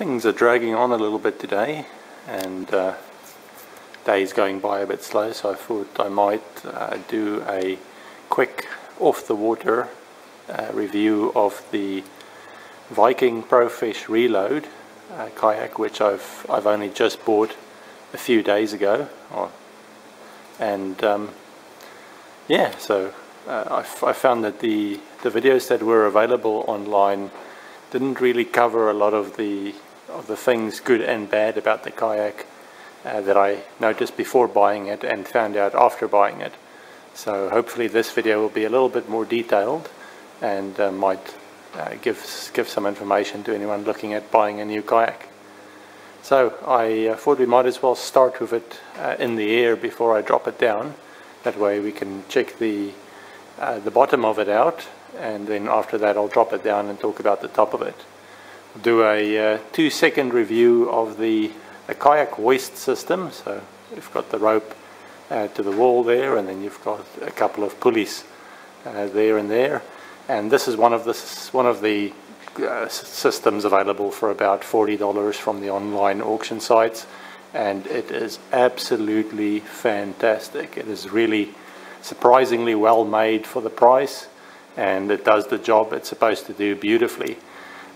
Things are dragging on a little bit today, and days going by a bit slow, so I thought I might do a quick off-the-water review of the Viking Profish Reload kayak, which I've only just bought a few days ago, yeah, so I found that the videos that were available online didn't really cover a lot of the things, good and bad, about the kayak that I noticed before buying it and found out after buying it. So hopefully this video will be a little bit more detailed and might give some information to anyone looking at buying a new kayak. So I thought we might as well start with it in the air before I drop it down. That way we can check the bottom of it out, and then after that I'll drop it down and talk about the top of it. I'll do a 2-second review of the kayak hoist system. So you've got the rope to the wall there, and then you've got a couple of pulleys there and there. And this is one of the systems available for about $40 from the online auction sites, and it is absolutely fantastic. It is really surprisingly well made for the price, and it does the job it's supposed to do beautifully.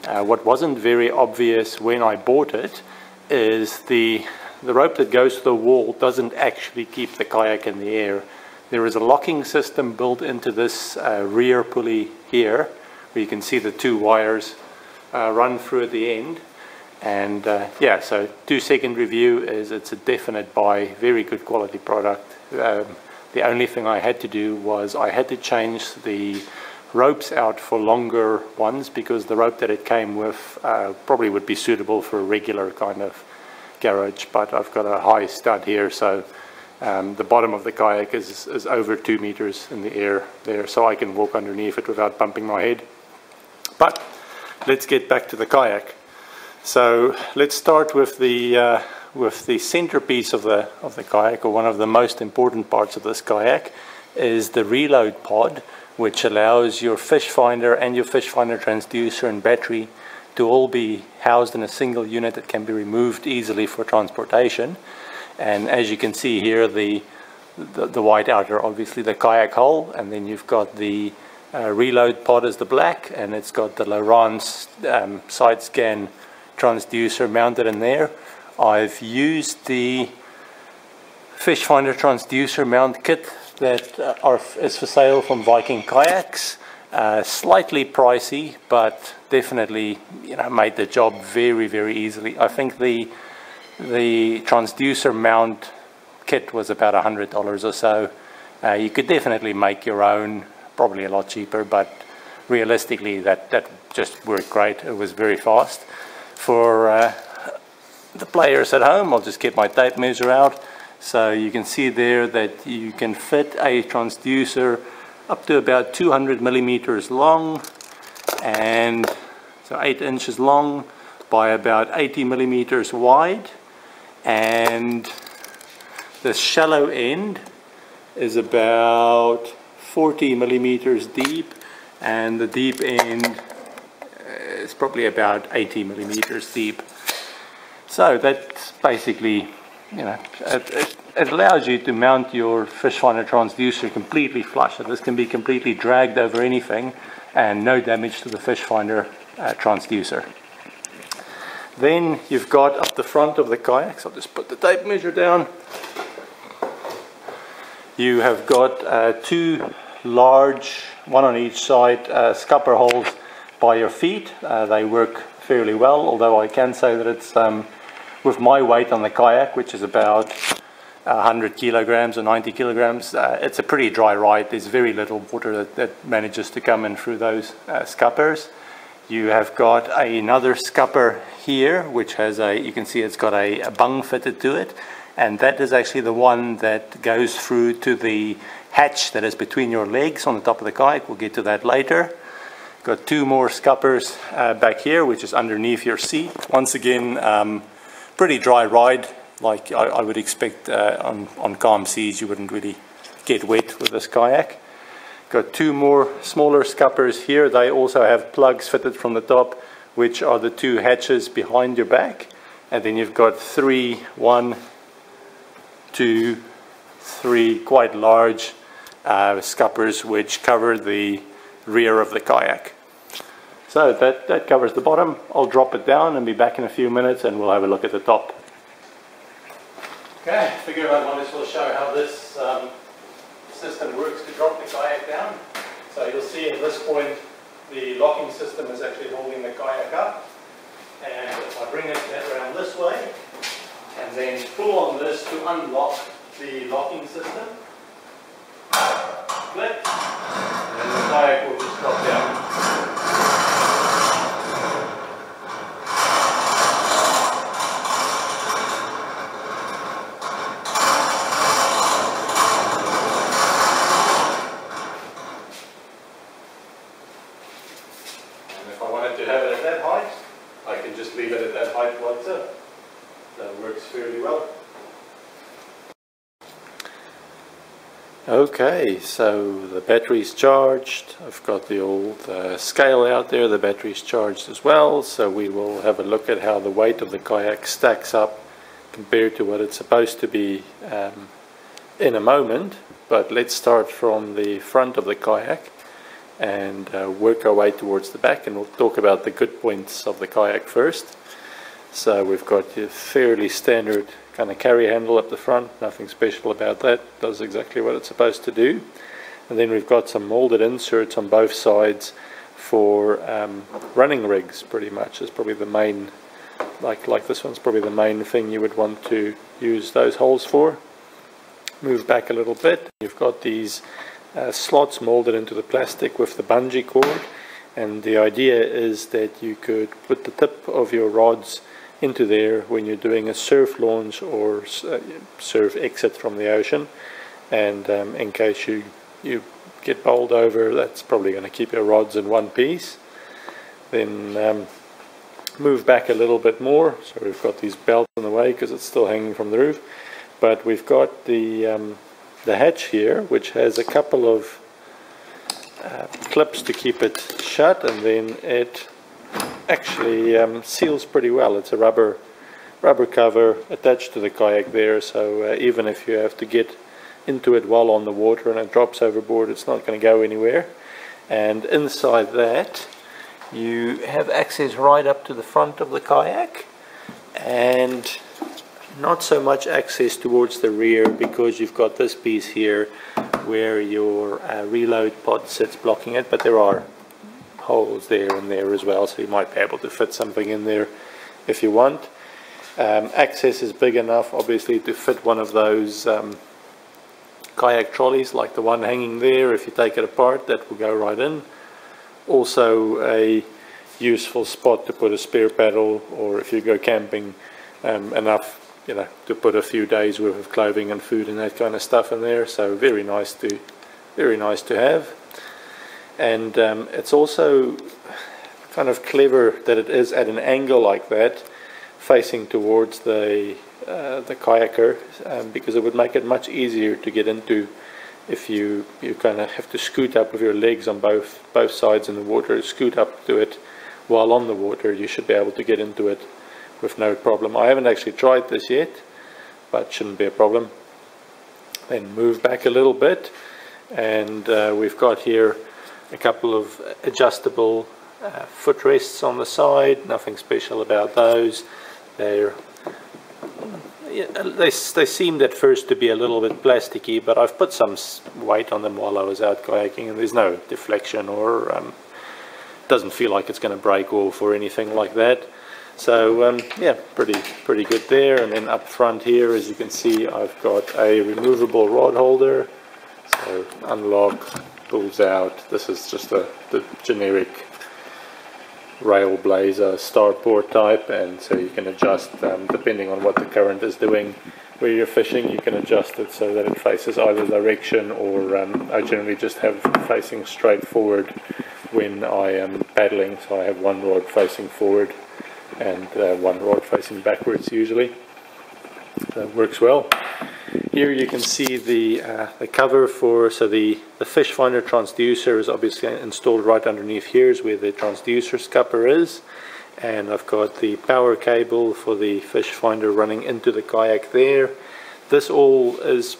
What wasn't very obvious when I bought it is the rope that goes to the wall doesn't actually keep the kayak in the air. There is a locking system built into this rear pulley here, where you can see the two wires run through at the end. And yeah, so 2-second review is it's a definite buy, very good quality product. The only thing I had to do was I had to change the ropes out for longer ones, because the rope that it came with probably would be suitable for a regular kind of garage, but I've got a high stud here, so the bottom of the kayak is over 2 meters in the air there, so I can walk underneath it without bumping my head. But let's get back to the kayak. So let's start with the centerpiece of the kayak, or one of the most important parts of this kayak, is the reload pod, which allows your fish finder and your fish finder transducer and battery to all be housed in a single unit that can be removed easily for transportation. And as you can see here, the white outer, obviously the kayak hull, and then you've got the reload pod is the black, and it's got the Lowrance side scan transducer mounted in there. I've used the fish finder transducer mount kit that is for sale from Viking Kayaks. Slightly pricey, but definitely, you know, made the job very, very easily. I think the transducer mount kit was about $100 or so. You could definitely make your own, probably a lot cheaper, but realistically that just worked great. It was very fast. For the players at home, I'll just get my tape measure out. So you can see there that you can fit a transducer up to about 200 millimeters long, and so 8 inches long by about 80 millimeters wide, and the shallow end is about 40 millimeters deep, and the deep end is probably about 80 millimeters deep. So that's basically, you know, it allows you to mount your fish finder transducer completely flush. So this can be completely dragged over anything and no damage to the fish finder transducer. Then you've got up the front of the kayak, so I'll just put the tape measure down. You have got 2 large, one on each side, scupper holes by your feet. They work fairly well, although I can say that it's with my weight on the kayak, which is about 100 kilograms or 90 kilograms, it's a pretty dry ride. There's very little water that manages to come in through those scuppers. You have got another scupper here, which has you can see it's got a bung fitted to it, and that is actually the one that goes through to the hatch that is between your legs on the top of the kayak. We'll get to that later. Got 2 more scuppers back here, which is underneath your seat. Once again, pretty dry ride, like I would expect on calm seas. You wouldn't really get wet with this kayak. Got 2 more smaller scuppers here. They also have plugs fitted from the top, which are the two hatches behind your back, and then you've got one, two, three quite large scuppers which cover the rear of the kayak. So that covers the bottom. I'll drop it down and be back in a few minutes and we'll have a look at the top. Okay, I figured I might as well show how this system works to drop the kayak down. So you'll see at this point the locking system is actually holding the kayak up, and if I bring it around this way and then pull on this to unlock the locking system, click, and then the kayak will just drop down. If I wanted to have it at that height, I can just leave it at that height like so. That works fairly well. Okay, so the battery's charged. I've got the old scale out there. The battery's charged as well. So we will have a look at how the weight of the kayak stacks up compared to what it's supposed to be in a moment. But let's start from the front of the kayak and work our way towards the back, and we'll talk about the good points of the kayak first. So we've got your fairly standard kind of carry handle up the front, nothing special about that, does exactly what it's supposed to do. And then we've got some molded inserts on both sides for running rigs, pretty much. Is probably the main, like this one's probably the main thing you would want to use those holes for. Move back a little bit, you've got these slots molded into the plastic with the bungee cord, and the idea is that you could put the tip of your rods into there when you're doing a surf launch or surf exit from the ocean, and in case you get bowled over, that's probably going to keep your rods in one piece. Then move back a little bit more, so we've got these belts in the way because it's still hanging from the roof, but we've got the hatch here, which has a couple of clips to keep it shut, and then it actually seals pretty well. It's a rubber cover attached to the kayak there, so even if you have to get into it while on the water and it drops overboard, it's not going to go anywhere. And inside that you have access right up to the front of the kayak, and not so much access towards the rear because you've got this piece here where your reload pod sits blocking it, but there are holes there and there as well, so you might be able to fit something in there if you want. Access is big enough obviously to fit one of those kayak trolleys like the one hanging there. If you take it apart, that will go right in. Also a useful spot to put a spare paddle, or if you go camping, enough to put a few days worth of clothing and food and that kind of stuff in there. So very nice to have. And it's also kind of clever that it is at an angle like that, facing towards the kayaker, because it would make it much easier to get into if you kind of have to scoot up with your legs on both sides in the water, scoot up to it while on the water. You should be able to get into it with no problem. I haven't actually tried this yet, but shouldn't be a problem. Then move back a little bit, and we've got here a couple of adjustable footrests on the side. Nothing special about those. They seemed at first to be a little bit plasticky, but I've put some weight on them while I was out kayaking, and there's no deflection or doesn't feel like it's going to break off or anything like that. So yeah, pretty good there. And then up front here, as you can see, I've got a removable rod holder. So unlock, pulls out. This is just the generic Railblazer starport type, and so you can adjust depending on what the current is doing where you're fishing. You can adjust it so that it faces either direction, or I generally just have facing straight forward when I am paddling. So I have one rod facing forward and one rod facing backwards usually. That works well. Here you can see the cover for, so the fish finder transducer is obviously installed right underneath. Here is where the transducer scupper is, and I've got the power cable for the fish finder running into the kayak there. This all is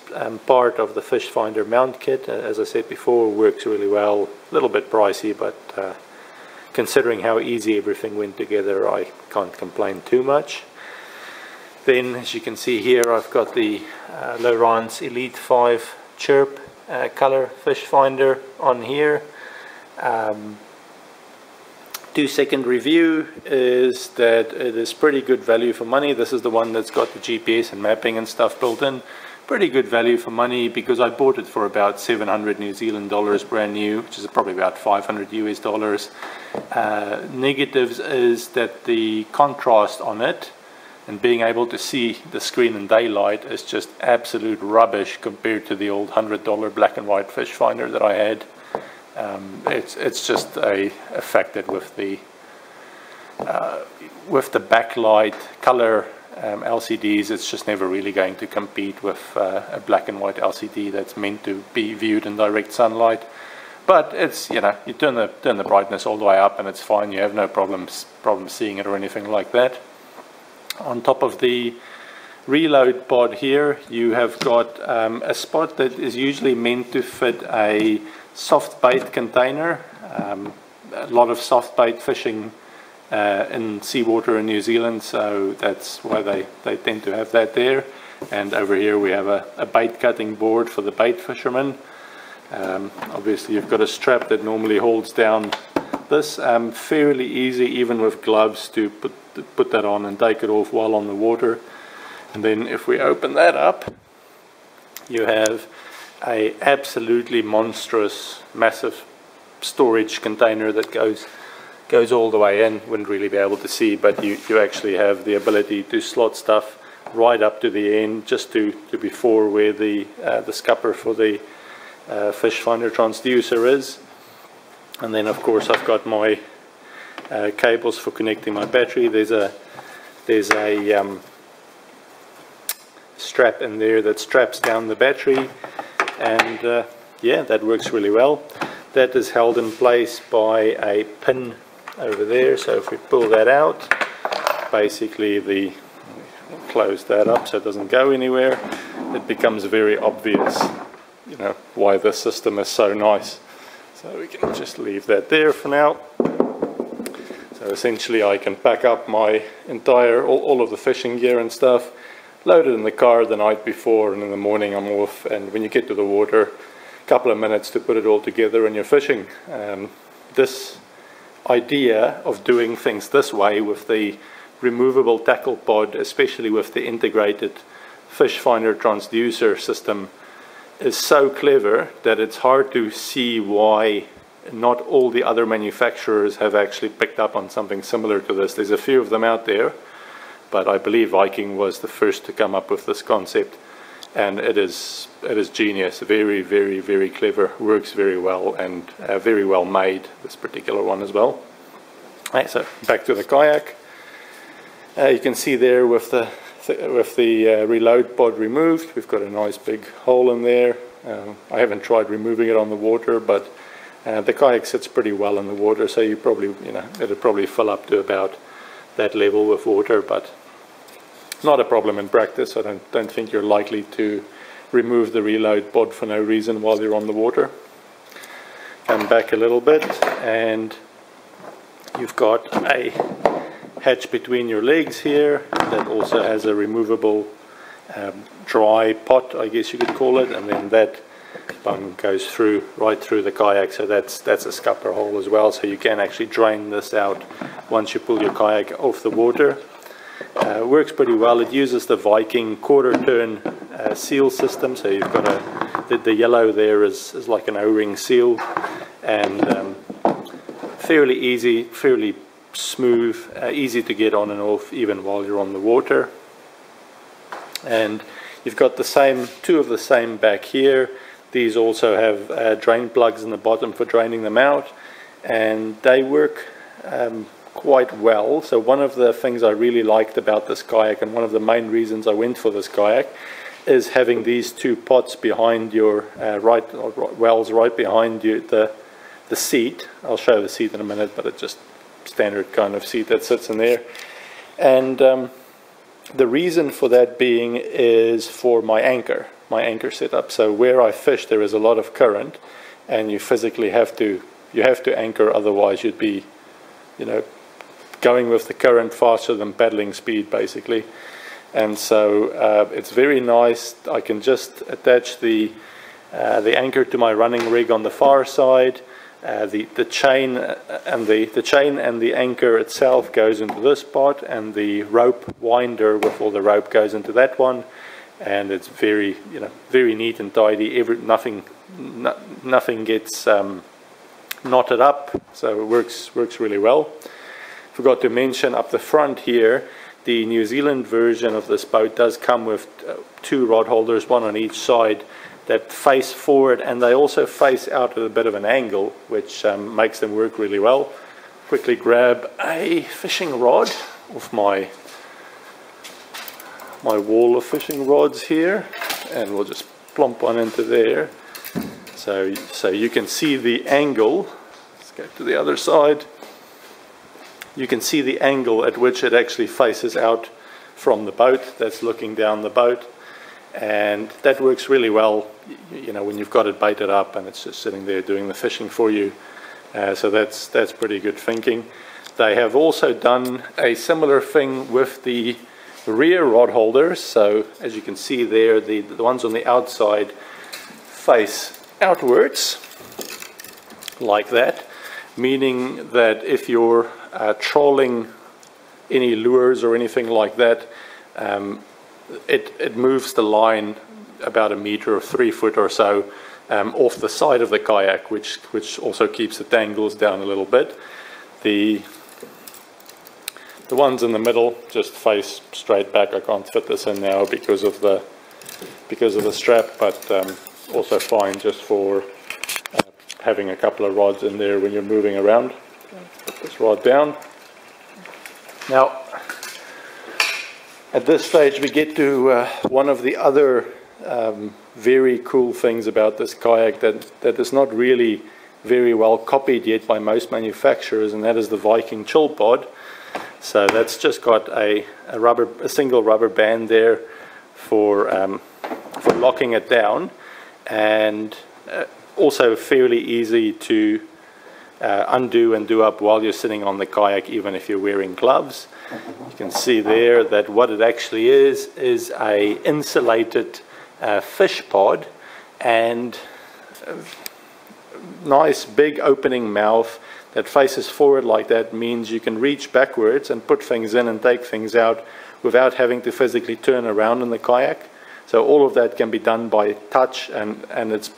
part of the fish finder mount kit. As I said before, works really well. A little bit pricey, but considering how easy everything went together, I can't complain too much. Then, as you can see here, I've got the Lowrance Elite 5 Chirp color fish finder on here. 2-second review is that it is pretty good value for money. This is the one that's got the GPS and mapping and stuff built in. Pretty good value for money because I bought it for about 700 New Zealand dollars brand new, which is probably about 500 US dollars. Negatives is that the contrast on it and being able to see the screen in daylight is just absolute rubbish compared to the old $100 black and white fish finder that I had. It's just a fact that with the backlight color LCDs, it's just never really going to compete with a black and white LCD that's meant to be viewed in direct sunlight. But it's, you know, you turn the brightness all the way up and it's fine. You have no problem seeing it or anything like that. On top of the reload pod here, you have got a spot that is usually meant to fit a soft bait container. A lot of soft bait fishing in seawater in New Zealand, so that's why they tend to have that there. And over here we have a bait cutting board for the bait fishermen. Obviously you've got a strap that normally holds down this. Fairly easy even with gloves to put that on and take it off while on the water. And then if we open that up, you have a absolutely monstrous massive storage container that goes all the way in. Wouldn't really be able to see, but you actually have the ability to slot stuff right up to the end, just to before where the scupper for the fish finder transducer is. And then of course I've got my cables for connecting my battery. There's a strap in there that straps down the battery, and yeah, that works really well. That is held in place by a pin over there, so if we pull that out, basically close that up so it doesn't go anywhere, it becomes very obvious, you know, why this system is so nice. So we can just leave that there for now. So essentially I can pack up my entire, all of the fishing gear and stuff, load it in the car the night before, and in the morning I'm off, and when you get to the water, a couple of minutes to put it all together and you're fishing. This idea of doing things this way with the removable tackle pod, especially with the integrated fish finder transducer system, is so clever that it's hard to see why not all the other manufacturers have actually picked up on something similar to this. There's a few of them out there, but I believe Viking was the first to come up with this concept, and it is genius. Very, very, very clever, works very well, and very well made, this particular one as well. Right, so back to the kayak. You can see there with the reload pod removed, we've got a nice big hole in there. I haven't tried removing it on the water, but the kayak sits pretty well in the water, so you probably, you know, it'll probably fill up to about that level with water, but not a problem in practice. I don't think you're likely to remove the reload pod for no reason while you're on the water. Come back a little bit, and you've got a hatch between your legs here that also has a removable dry pot, I guess you could call it, and then that bung goes right through the kayak, so that's a scupper hole as well, so you can actually drain this out once you pull your kayak off the water. Works pretty well. It uses the Viking quarter turn seal system, so you've got the yellow there is like an O-ring seal, and fairly easy, fairly smooth, easy to get on and off even while you're on the water. And you've got two of the same back here. These also have drain plugs in the bottom for draining them out, and they work quite well. So one of the things I really liked about this kayak, and one of the main reasons I went for this kayak, is having these two pots behind your wells right behind you, the seat. I'll show the seat in a minute, but it just standard kind of seat that sits in there. And the reason for that being is for my anchor setup. So where I fish, there is a lot of current, and you physically have to anchor, otherwise you'd be, going with the current faster than paddling speed, basically. And so it's very nice. I can just attach the anchor to my running rig on the far side. The chain and the anchor itself goes into this pot, and the rope winder with all the rope goes into that one. And it's very neat and tidy. Nothing gets knotted up, so it works really well. Forgot to mention up the front here, the New Zealand version of this boat does come with 2 rod holders, one on each side, that face forward, and they also face out at a bit of an angle, which makes them work really well. Quickly grab a fishing rod off my wall of fishing rods here, and we'll just plump one into there. So you can see the angle. Let's go to the other side. You can see the angle at which it actually faces out from the boat. That's looking down the boat, and that works really well, when you've got it baited up and it's just sitting there doing the fishing for you. So that's pretty good thinking. They have also done a similar thing with the rear rod holders. So as you can see there, the ones on the outside face outwards like that, meaning that if you're trawling any lures or anything like that, it moves the line about 1 meter or 3 foot or so off the side of the kayak, which also keeps the tangles down a little bit. The ones in the middle just face straight back. I can't fit this in now because of the strap, but also fine just for having a couple of rods in there when you're moving around. Put this rod down. Now, at this stage we get to one of the other very cool things about this kayak that is not really very well copied yet by most manufacturers, and that is the Viking chill pod. So that's just got a single rubber band there for locking it down, and also fairly easy to undo and do up while you're sitting on the kayak, even if you're wearing gloves. You can see there that what it actually is a insulated fish pod, and a nice big opening mouth that faces forward like that means you can reach backwards and put things in and take things out without having to physically turn around in the kayak. So all of that can be done by touch, and it's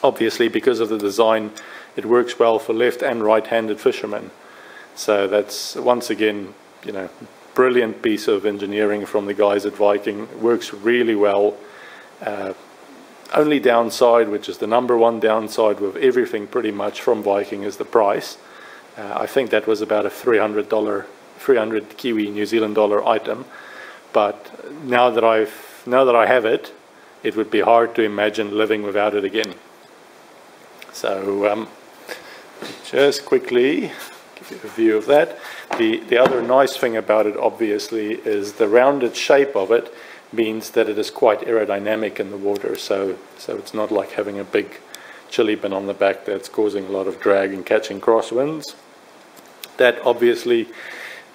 obviously, because of the design, it works well for left and right-handed fishermen. So that's, once again, brilliant piece of engineering from the guys at Viking. It works really well. Only downside, which is the number one downside with everything pretty much from Viking, is the price. I think that was about a $300 Kiwi New Zealand dollar item. But now that I have it, it would be hard to imagine living without it again. So just quickly give you a view of that. The other nice thing about it, obviously, is the rounded shape of it means that it is quite aerodynamic in the water. So it's not like having a big chili bin on the back that's causing a lot of drag and catching crosswinds. That obviously,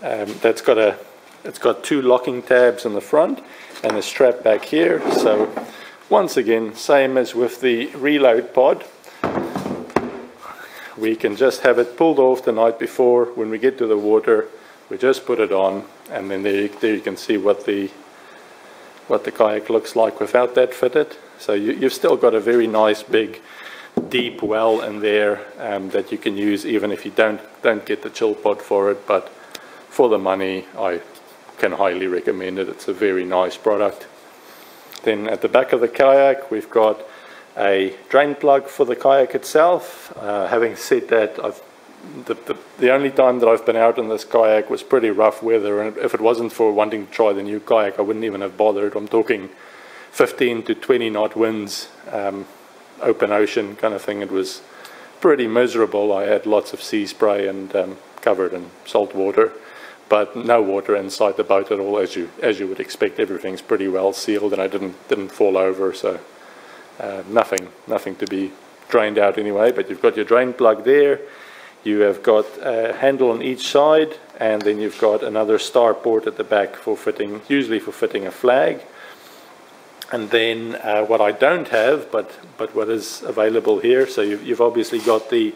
it's got 2 locking tabs in the front and a strap back here. So once again, same as with the reload pod, we can just have it pulled off the night before. When we get to the water, we just put it on, and then there you can see what the kayak looks like without that fitted. So you've still got a very nice big deep well in there that you can use even if you don't get the chill pod for it. But for the money, I can highly recommend it. It's a very nice product. Then at the back of the kayak, we've got a drain plug for the kayak itself. Having said that, the only time that I've been out in this kayak was pretty rough weather, and if it wasn't for wanting to try the new kayak, I wouldn't even have bothered. I'm talking 15 to 20 knot winds, open ocean kind of thing. It was pretty miserable. I had lots of sea spray and covered in salt water, but no water inside the boat at all, as you would expect. Everything's pretty well sealed, and I didn't fall over, so nothing to be drained out anyway. But you've got your drain plug there. You have got a handle on each side, and then you've got another star port at the back for fitting, usually for fitting a flag. And then what I don't have, but what is available here, so you've obviously got the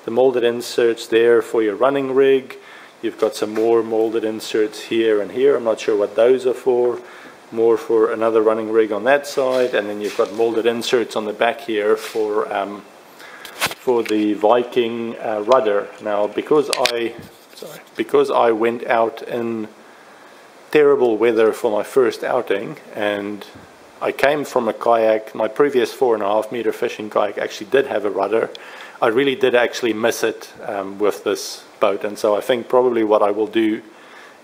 molded inserts there for your running rig. You've got some more molded inserts here and here. I'm not sure what those are for. More for another running rig on that side, and then you've got molded inserts on the back here for the Viking rudder. Now, because I went out in terrible weather for my first outing, and I came from a kayak, my previous 4.5 meter fishing kayak actually did have a rudder. I really did actually miss it with this boat, and so I think probably what I will do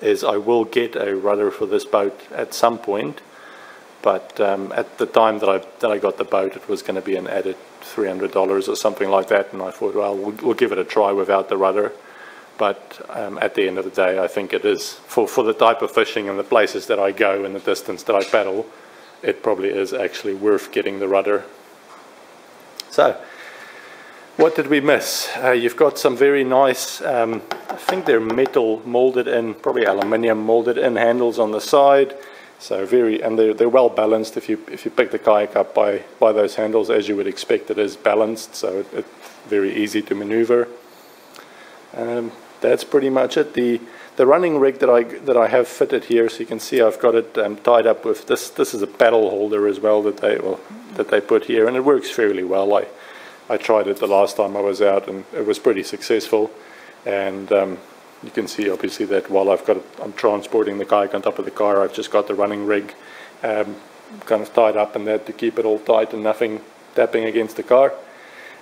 is I will get a rudder for this boat at some point. But at the time that I got the boat, it was going to be an added $300 or something like that, and I thought, well, we'll give it a try without the rudder. But at the end of the day, I think it is, for the type of fishing and the places that I go and the distance that I paddle, it probably is actually worth getting the rudder. So, what did we miss? You've got some very nice, I think they're metal molded in, probably aluminium molded in handles on the side. So and they're well balanced. If you pick the kayak up by those handles, as you would expect, it is balanced, so it's very easy to maneuver. That's pretty much it. The running rig that I have fitted here, so you can see I've got it tied up with this. This is a paddle holder as well that they put here, and it works fairly well. I tried it the last time I was out, and it was pretty successful. And you can see obviously that while I'm transporting the kayak on top of the car, I've just got the running rig kind of tied up in that to keep it all tight and nothing tapping against the car.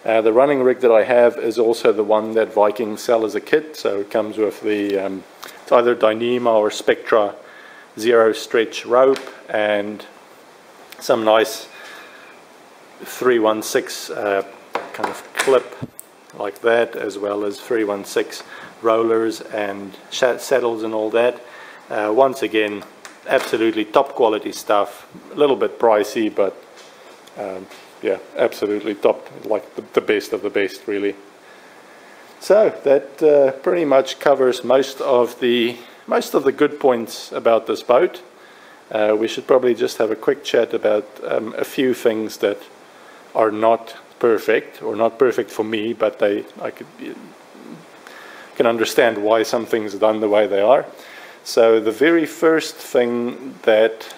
The running rig that I have is also the one that Viking sell as a kit, so it comes with the it's either Dyneema or Spectra zero stretch rope and some nice 316 kind of clip like that, as well as 316 rollers and saddles and all that. Once again, absolutely top quality stuff, a little bit pricey, but yeah, absolutely top, like the best of the best, really. So that pretty much covers most of the good points about this boat. We should probably just have a quick chat about a few things that are not perfect, or not perfect for me, but I can understand why some things are done the way they are. So the very first thing that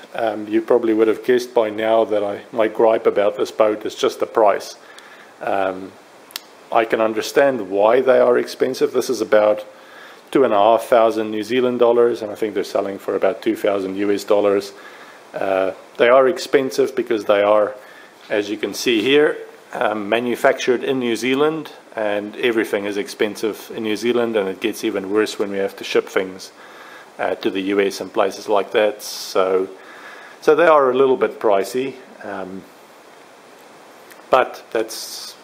you probably would have guessed by now that my gripe about this boat is just the price. I can understand why they are expensive. This is about 2,500 New Zealand dollars, and I think they're selling for about 2,000 US dollars. They are expensive because they are, as you can see here, manufactured in New Zealand, and everything is expensive in New Zealand, and it gets even worse when we have to ship things to the US and places like that. So they are a little bit pricey, but that's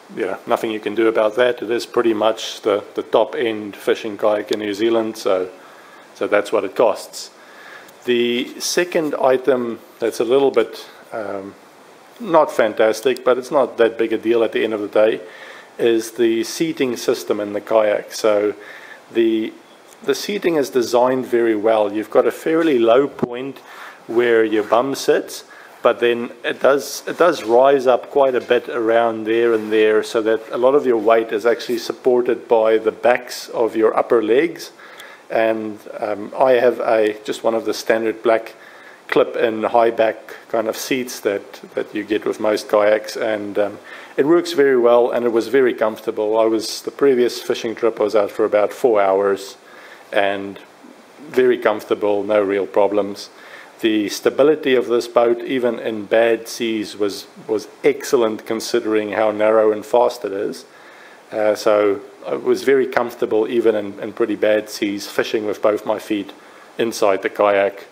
nothing you can do about that. It is pretty much the top end fishing kayak in New Zealand, so that's what it costs. The second item that's a little bit not fantastic, but it's not that big a deal at the end of the day, is the seating system in the kayak. So the seating is designed very well. You've got a fairly low point where your bum sits, but then it does rise up quite a bit around there and there, so that a lot of your weight is actually supported by the backs of your upper legs. And I have just one of the standard black clip-in high back kind of seats that you get with most kayaks, and it works very well, and it was very comfortable. The previous fishing trip I was out for about 4 hours, and very comfortable, no real problems. The stability of this boat, even in bad seas, was excellent considering how narrow and fast it is. So I was very comfortable even in pretty bad seas, fishing with both my feet inside the kayak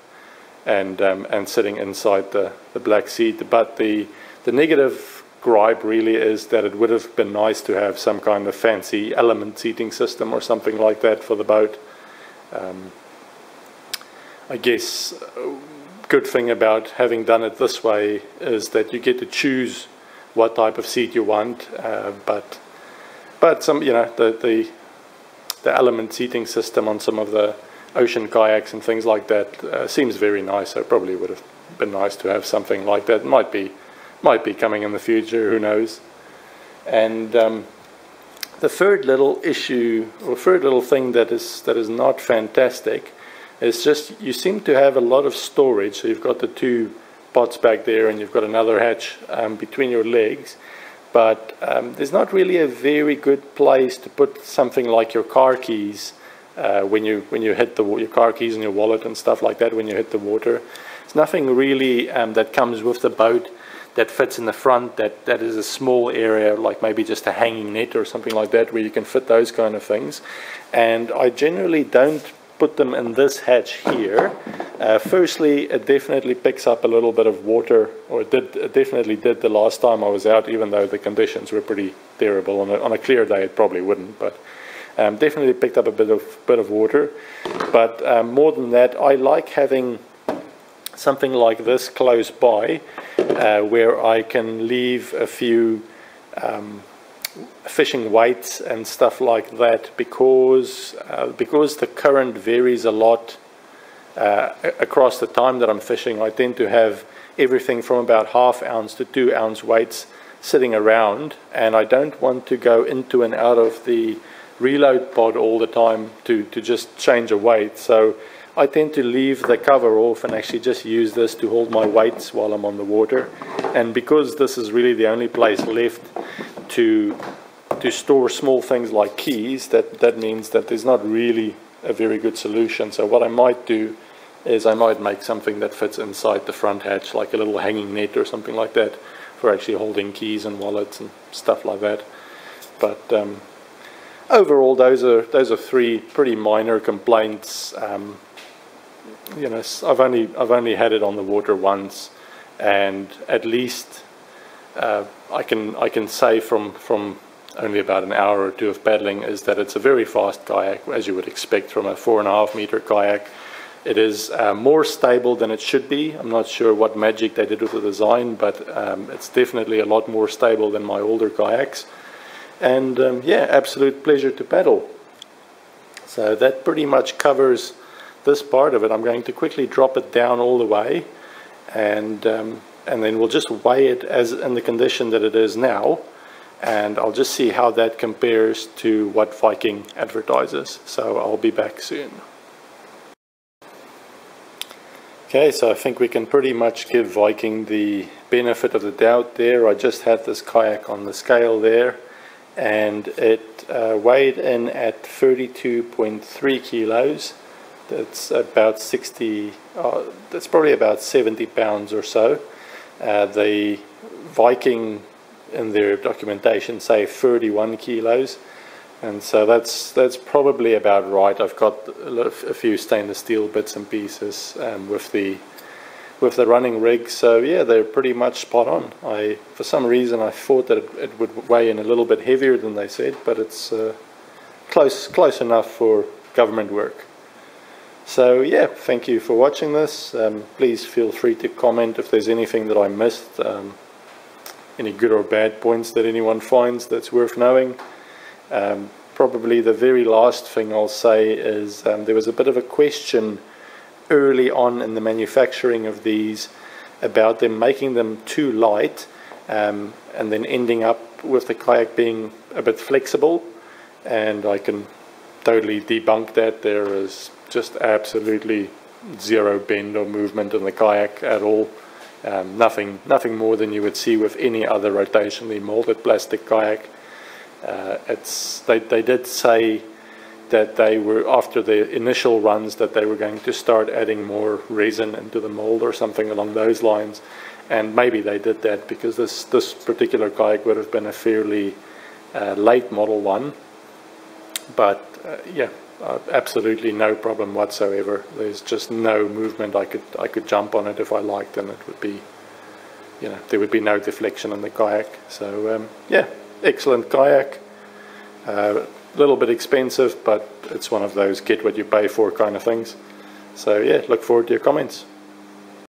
and sitting inside the black seat. But the negative gripe really is that it would have been nice to have some kind of fancy element seating system or something like that for the boat. I guess good thing about having done it this way is that you get to choose what type of seat you want, but some, you know, the element seating system on some of the ocean kayaks and things like that seems very nice. So it probably would have been nice to have something like that. Might be coming in the future, who knows. And the third little issue, or third little thing that is not fantastic, is just you seem to have a lot of storage. So you've got the two pots back there, and you've got another hatch between your legs, but there's not really a very good place to put something like your car keys when you hit your car keys and your wallet and stuff like that when you hit the water. There's nothing really that comes with the boat that fits in the front, that is a small area, like maybe just a hanging net or something like that, where you can fit those kind of things. And I generally don't put them in this hatch here. Firstly, it definitely picks up a little bit of water, or it definitely did the last time I was out, even though the conditions were pretty terrible. On a clear day it probably wouldn't, but definitely picked up a bit of water. But more than that, I like having something like this close by, where I can leave a few fishing weights and stuff like that, because the current varies a lot across the time that I'm fishing. I tend to have everything from about 1/2 ounce to 2 ounce weights sitting around, and I don't want to go into and out of the reload pod all the time to just change a weight. So I tend to leave the cover off and actually just use this to hold my weights while I'm on the water. And because this is really the only place left to store small things like keys, that means that there's not really a very good solution. So what I might do is I might make something that fits inside the front hatch, like a little hanging net or something like that, for actually holding keys and wallets and stuff like that. But overall, those are three pretty minor complaints. You know, I've only had it on the water once, and at least I can say from only about an hour or two of paddling is that it's a very fast kayak, as you would expect from a 4.5 meter kayak. It is more stable than it should be. I'm not sure what magic they did with the design, but it's definitely a lot more stable than my older kayaks. And yeah, absolute pleasure to paddle. So that pretty much covers this part of it. I'm going to quickly drop it down all the way, and then we'll just weigh it as in the condition that it is now, and I'll just see how that compares to what Viking advertises. So I'll be back soon. Okay, so I think we can pretty much give Viking the benefit of the doubt there. I just had this kayak on the scale there, and it weighed in at 32.3 kilos. That's about 60, that's probably about 70 pounds or so. The Viking in their documentation say 31 kilos, and so that's probably about right. I've got a few stainless steel bits and pieces with the running rig, so yeah, they're pretty much spot on. For some reason I thought that it would weigh in a little bit heavier than they said, but it's close enough for government work. So yeah, thank you for watching this. Please feel free to comment if there's anything that I missed, any good or bad points that anyone finds that's worth knowing. Probably the very last thing I'll say is there was a bit of a question early on in the manufacturing of these about them making them too light and then ending up with the kayak being a bit flexible, and I can totally debunk that. There is just absolutely zero bend or movement in the kayak at all. Nothing more than you would see with any other rotationally molded plastic kayak. They did say that they were, after the initial runs, that they were going to start adding more resin into the mold or something along those lines, and maybe they did that because this particular kayak would have been a fairly late model one. But yeah, absolutely no problem whatsoever. There's just no movement. I could jump on it if I liked, and it there would be no deflection in the kayak. So yeah, excellent kayak. A little bit expensive, but it's one of those get what you pay for kind of things. So yeah, look forward to your comments.